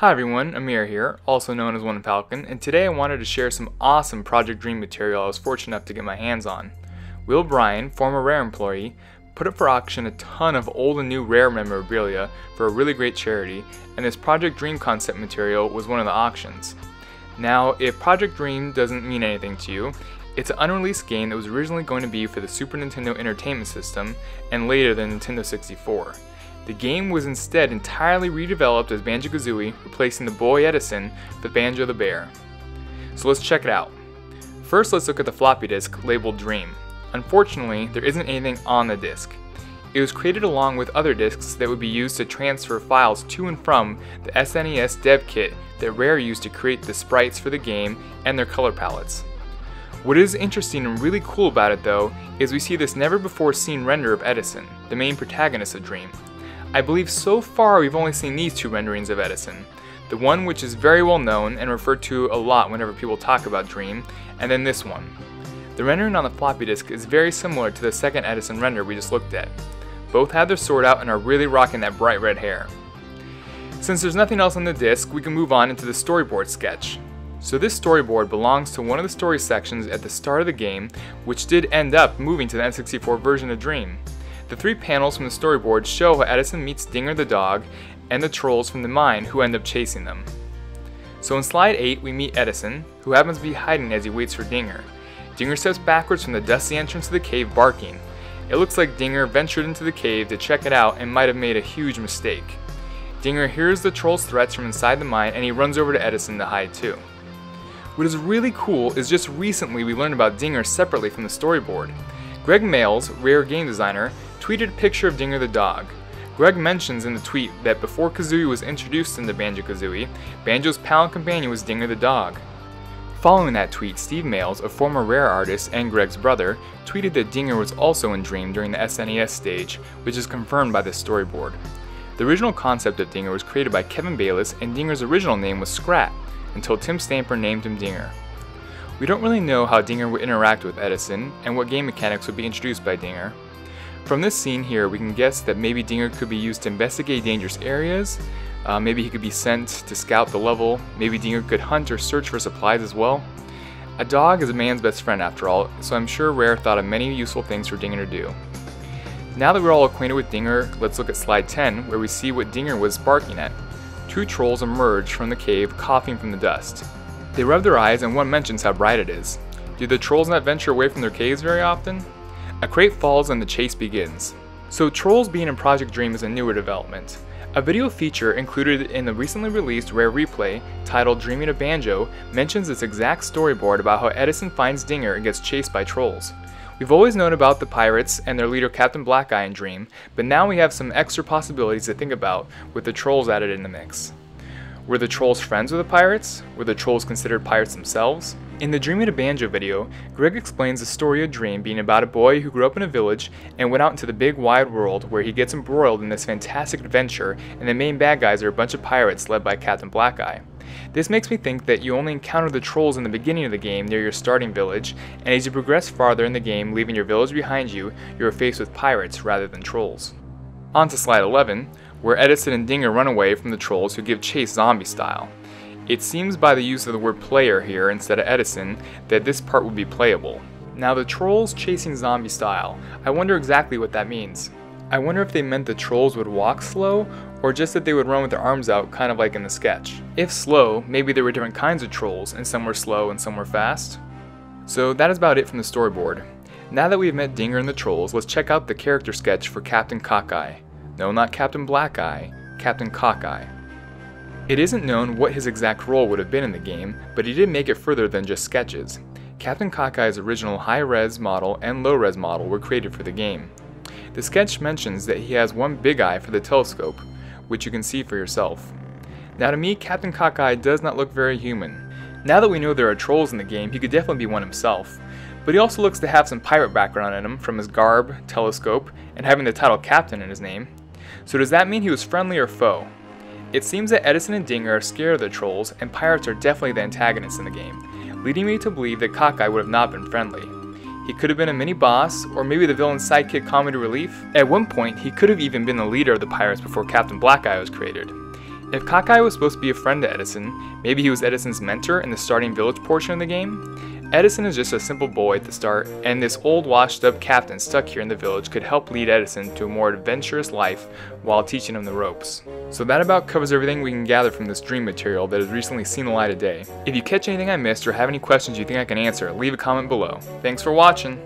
Hi everyone, Amir here, also known as One Falcon, and today I wanted to share some awesome Project Dream material I was fortunate enough to get my hands on. Will Bryan, former Rare employee, put up for auction a ton of old and new Rare memorabilia for a really great charity, and this Project Dream concept material was one of the auctions. Now, if Project Dream doesn't mean anything to you, it's an unreleased game that was originally going to be for the Super Nintendo Entertainment System and later the Nintendo 64. The game was instead entirely redeveloped as Banjo-Kazooie, replacing the boy Edison with Banjo the Bear. So let's check it out. First, let's look at the floppy disk labeled Dream. Unfortunately, there isn't anything on the disk. It was created along with other disks that would be used to transfer files to and from the SNES dev kit that Rare used to create the sprites for the game and their color palettes. What is interesting and really cool about it though, is we see this never before seen render of Edison, the main protagonist of Dream. I believe so far we've only seen these two renderings of Edison, the one which is very well known and referred to a lot whenever people talk about Dream, and then this one. The rendering on the floppy disk is very similar to the second Edison render we just looked at. Both have their sword out and are really rocking that bright red hair. Since there's nothing else on the disk, we can move on into the storyboard sketch. So this storyboard belongs to one of the story sections at the start of the game, which did end up moving to the N64 version of Dream. The three panels from the storyboard show how Edison meets Dinger the dog and the trolls from the mine who end up chasing them. So in slide 8 we meet Edison, who happens to be hiding as he waits for Dinger. Dinger steps backwards from the dusty entrance to the cave barking. It looks like Dinger ventured into the cave to check it out and might have made a huge mistake. Dinger hears the troll's threats from inside the mine and he runs over to Edison to hide too. What is really cool is just recently we learned about Dinger separately from the storyboard. Greg Males, Rare game designer, tweeted a picture of Dinger the dog. Greg mentions in the tweet that before Kazooie was introduced into Banjo-Kazooie, Banjo's pal and companion was Dinger the dog. Following that tweet, Steve Males, a former Rare artist and Greg's brother, tweeted that Dinger was also in Dream during the SNES stage, which is confirmed by this storyboard. The original concept of Dinger was created by Kevin Bayliss, and Dinger's original name was Scrat, until Tim Stamper named him Dinger. We don't really know how Dinger would interact with Edison, and what game mechanics would be introduced by Dinger. From this scene here, we can guess that maybe Dinger could be used to investigate dangerous areas, maybe he could be sent to scout the level, maybe Dinger could hunt or search for supplies as well. A dog is a man's best friend after all, so I'm sure Rare thought of many useful things for Dinger to do. Now that we're all acquainted with Dinger, let's look at slide 10 where we see what Dinger was barking at. Two trolls emerge from the cave coughing from the dust. They rub their eyes and one mentions how bright it is. Do the trolls not venture away from their caves very often? A crate falls and the chase begins. So trolls being in Project Dream is a newer development. A video feature included in the recently released Rare replay titled Dreaming of Banjo mentions this exact storyboard about how Edison finds Dinger and gets chased by trolls. We've always known about the pirates and their leader Captain Cockeye in Dream, but now we have some extra possibilities to think about with the trolls added in the mix. Were the trolls friends with the pirates? Were the trolls considered pirates themselves? In the Dreaming of Banjo video, Greg explains the story of Dream being about a boy who grew up in a village and went out into the big wide world where he gets embroiled in this fantastic adventure, and the main bad guys are a bunch of pirates led by Captain Cockeye. This makes me think that you only encounter the trolls in the beginning of the game near your starting village, and as you progress farther in the game leaving your village behind you, you are faced with pirates rather than trolls. On to slide 11, where Edison and Dinger run away from the trolls who give chase zombie style. It seems by the use of the word player here instead of Edison that this part would be playable. Now the trolls chasing zombie style, I wonder exactly what that means. I wonder if they meant the trolls would walk slow, or just that they would run with their arms out kind of like in the sketch. If slow, maybe there were different kinds of trolls and some were slow and some were fast. So that is about it from the storyboard. Now that we've met Dinger and the trolls, let's check out the character sketch for Captain Cockeye. No, not Captain Cockeye, Captain Cockeye. It isn't known what his exact role would have been in the game, but he did make it further than just sketches. Captain Cockeye's original high-res model and low-res model were created for the game. The sketch mentions that he has one big eye for the telescope, which you can see for yourself. Now to me, Captain Cockeye does not look very human. Now that we know there are trolls in the game, he could definitely be one himself. But he also looks to have some pirate background in him from his garb, telescope, and having the title Captain in his name. So does that mean he was friendly or foe? It seems that Edison and Dinger are scared of the trolls, and pirates are definitely the antagonists in the game, leading me to believe that Cockeye would have not been friendly. He could have been a mini-boss, or maybe the villain's sidekick comedy relief. At one point, he could have even been the leader of the pirates before Captain Cockeye was created. If Cockeye was supposed to be a friend to Edison, maybe he was Edison's mentor in the starting village portion of the game. Edison is just a simple boy at the start, and this old washed-up captain stuck here in the village could help lead Edison to a more adventurous life while teaching him the ropes. So that about covers everything we can gather from this dream material that has recently seen the light of day. If you catch anything I missed or have any questions you think I can answer, leave a comment below. Thanks for watching!